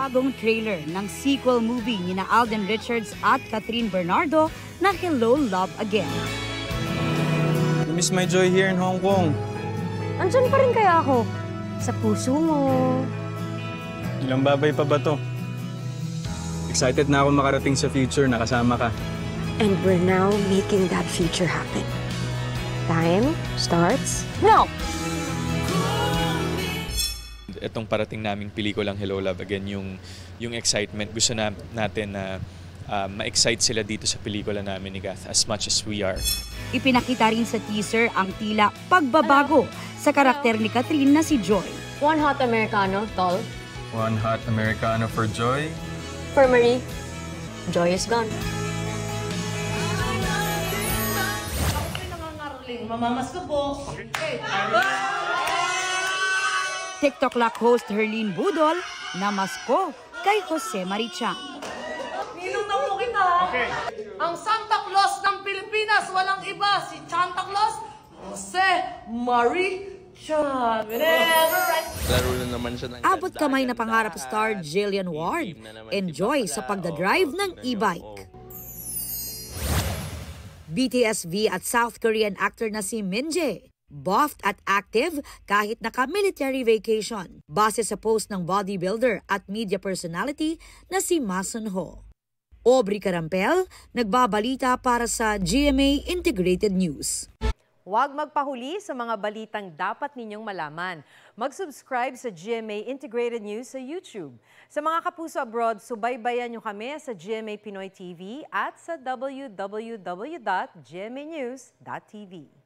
bagong trailer ng sequel movie ni na Alden Richards at Catherine Bernardo na Hello, Love Again. I miss my joy here in Hong Kong. Andyan pa rin kaya ako? Sa puso mo. Ilang babay pa ba to? Excited na ako makarating sa future na kasama ka. And we're now making that future happen. Time starts now! Itong parating naming pelikulang Hello, Love Again, yung excitement. Gusto natin na ma-excite sila dito sa pelikula namin ni Gath as much as we are. Ipinakita rin sa teaser ang tila pagbabago sa karakter ni Catherine na si Joy. One hot Americano, tall. One hot Americano for Joy. For Marie, Joy is gone. Mamamas ko po. TikTok Lock host Herlene Budol na masko kay Jose Marichan. Ninong na po kita. Okay. Ang Santa Claus ng Pilipinas, walang iba. Si Santa Claus, Jose Marichan. Laro na naman siya ng Abot kamay na pangarap star Jillian Ward. Enjoy sa pagdadrive ng e-bike. BTSV at South Korean actor na si Min Jae. Buffed at active kahit naka-military vacation. Base sa post ng bodybuilder at media personality na si Ma Sun Ho. Aubrey Carampel, nagbabalita para sa GMA Integrated News. Huwag magpahuli sa mga balitang dapat ninyong malaman. Mag-subscribe sa GMA Integrated News sa YouTube. Sa mga kapuso abroad, subaybayan nyo kami sa GMA Pinoy TV at sa www.gmanews.tv.